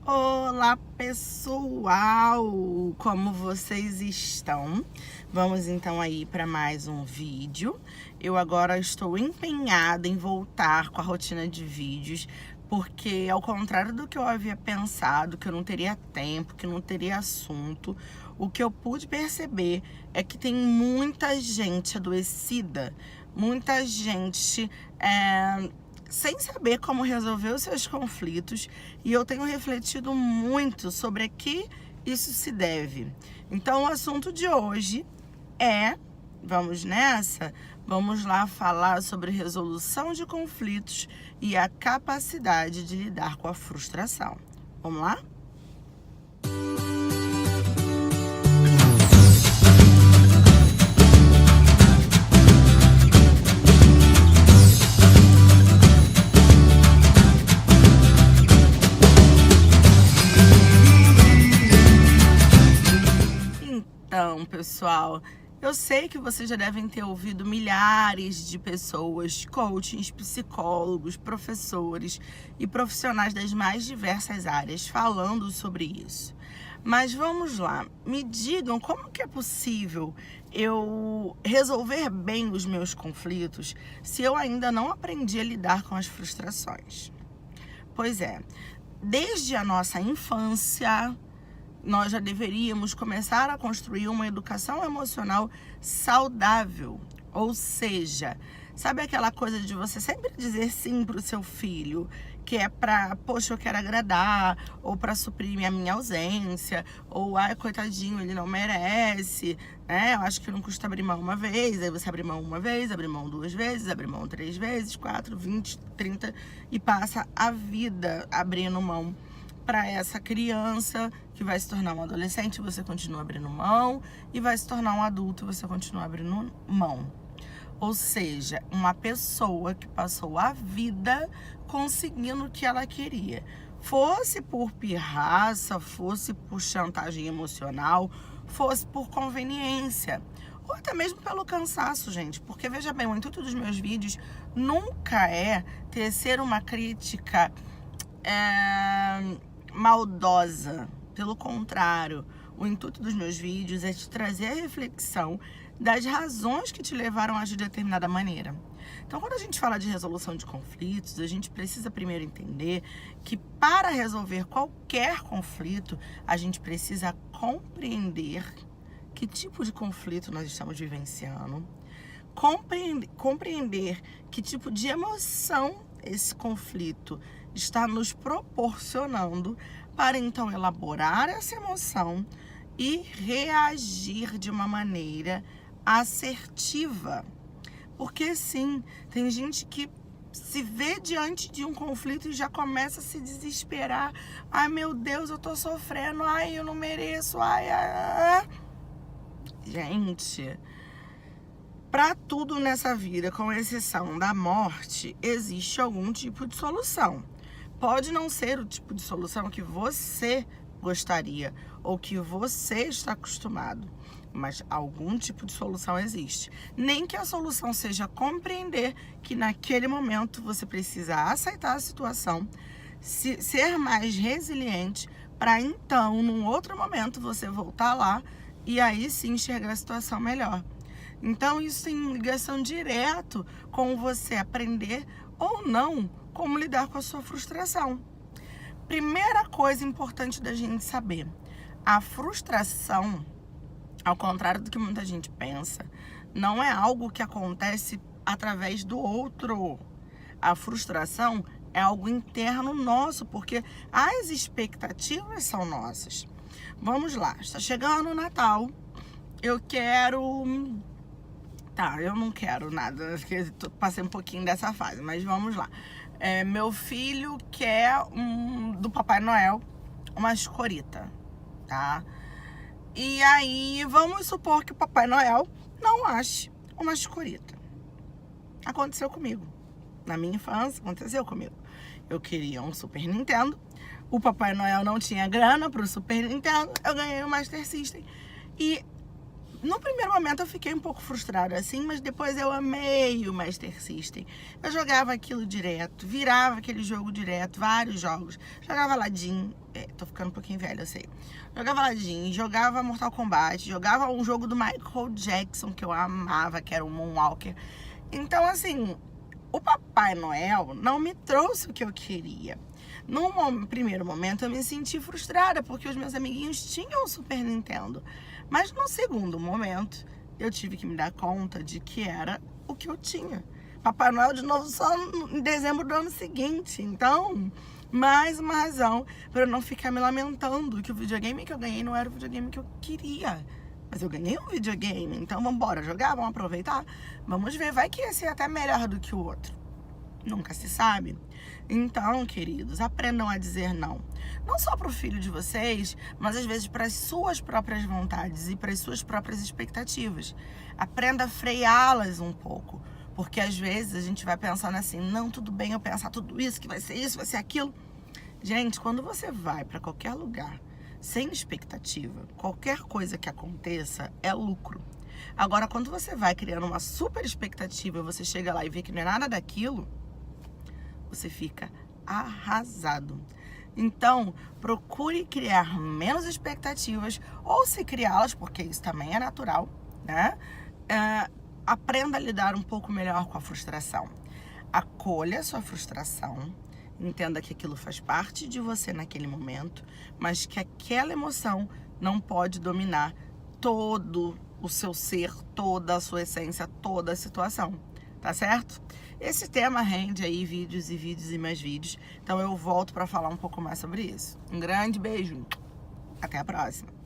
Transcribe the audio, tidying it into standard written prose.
Olá pessoal, como vocês estão? Vamos então aí para mais um vídeo. Eu agora estou empenhada em voltar com a rotina de vídeos, porque ao contrário do que eu havia pensado, que eu não teria tempo, que não teria assunto, o que eu pude perceber é que tem muita gente adoecida, muita gente sem saber como resolver os seus conflitos, e eu tenho refletido muito sobre a que isso se deve. Então o assunto de hoje é, vamos nessa? Vamos lá falar sobre resolução de conflitos e a capacidade de lidar com a frustração. Vamos lá? Então, pessoal, eu sei que vocês já devem ter ouvido milhares de pessoas, coaches, psicólogos, professores e profissionais das mais diversas áreas falando sobre isso. Mas vamos lá, me digam como que é possível eu resolver bem os meus conflitos se eu ainda não aprendi a lidar com as frustrações? Pois é, desde a nossa infância, nós já deveríamos começar a construir uma educação emocional saudável. Ou seja, sabe aquela coisa de você sempre dizer sim para o seu filho, que é para, poxa, eu quero agradar, ou para suprir a minha ausência, ou, ai, coitadinho, ele não merece, né? Eu acho que não custa abrir mão uma vez, aí você abre mão uma vez, abre mão duas vezes, abre mão 3 vezes, 4, 20, 30, e passa a vida abrindo mão para essa criança que vai se tornar um adolescente, você continua abrindo mão, e vai se tornar um adulto, você continua abrindo mão. Ou seja, uma pessoa que passou a vida conseguindo o que ela queria. Fosse por pirraça, fosse por chantagem emocional, fosse por conveniência, ou até mesmo pelo cansaço, gente. Porque, veja bem, o intuito dos meus vídeos nunca é tecer uma crítica maldosa. Pelo contrário, o intuito dos meus vídeos é te trazer a reflexão das razões que te levaram a agir de determinada maneira. Então, quando a gente fala de resolução de conflitos, a gente precisa primeiro entender que para resolver qualquer conflito, a gente precisa compreender que tipo de conflito nós estamos vivenciando, compreender que tipo de emoção esse conflito está nos proporcionando, para então elaborar essa emoção e reagir de uma maneira assertiva. Porque sim, tem gente que se vê diante de um conflito e já começa a se desesperar. Ai, meu Deus, eu tô sofrendo. Ai, eu não mereço. Ai. Gente, para tudo nessa vida, com exceção da morte, existe algum tipo de solução. Pode não ser o tipo de solução que você gostaria ou que você está acostumado, mas algum tipo de solução existe. Nem que a solução seja compreender que naquele momento você precisa aceitar a situação, ser mais resiliente, para então, num outro momento, você voltar lá e aí sim enxergar a situação melhor. Então, isso tem ligação direto com você aprender ou não como lidar com a sua frustração. Primeira coisa importante da gente saber: a frustração, ao contrário do que muita gente pensa, não é algo que acontece através do outro. A frustração é algo interno nosso, porque as expectativas são nossas. Vamos lá, está chegando o Natal, eu quero... Tá, eu não quero nada, porque passei um pouquinho dessa fase, mas vamos lá. Meu filho quer do Papai Noel uma escorita, tá? E aí, vamos supor que o Papai Noel não ache uma escorita. Aconteceu comigo. Na minha infância, aconteceu comigo. Eu queria um Super Nintendo, o Papai Noel não tinha grana pro Super Nintendo, eu ganhei o Master System. E No primeiro momento eu fiquei um pouco frustrada assim, mas depois eu amei o Master System. Eu jogava aquilo direto, virava aquele jogo direto, vários jogos. Jogava Aladdin, tô ficando um pouquinho velha, eu sei. Jogava Aladdin, jogava Mortal Kombat, jogava um jogo do Michael Jackson que eu amava, que era o Moonwalker. Então assim, o Papai Noel não me trouxe o que eu queria. Num primeiro momento eu me senti frustrada porque os meus amiguinhos tinham o Super Nintendo. Mas no segundo momento eu tive que me dar conta de que era o que eu tinha. Papai Noel de novo só em dezembro do ano seguinte. Então, mais uma razão para eu não ficar me lamentando que o videogame que eu ganhei não era o videogame que eu queria. Mas eu ganhei um videogame, então vamos embora jogar, vamos aproveitar. Vamos ver, vai que esse é até melhor do que o outro. Nunca se sabe. Então, queridos, aprendam a dizer não. Não só para o filho de vocês, mas às vezes para as suas próprias vontades e para as suas próprias expectativas. Aprenda a freá-las um pouco. Porque às vezes a gente vai pensando assim, não, tudo bem eu pensar tudo isso, que vai ser isso, vai ser aquilo. Gente, quando você vai para qualquer lugar sem expectativa, qualquer coisa que aconteça é lucro. Agora, quando você vai criando uma super expectativa, você chega lá e vê que não é nada daquilo, você fica arrasado. Então, procure criar menos expectativas, ou se criá-las, porque isso também é natural, né? Aprenda a lidar um pouco melhor com a frustração. Acolha a sua frustração, entenda que aquilo faz parte de você naquele momento, mas que aquela emoção não pode dominar todo o seu ser, toda a sua essência, toda a situação. Tá certo? Esse tema rende aí vídeos e vídeos e mais vídeos. Então eu volto para falar um pouco mais sobre isso. Um grande beijo. Até a próxima.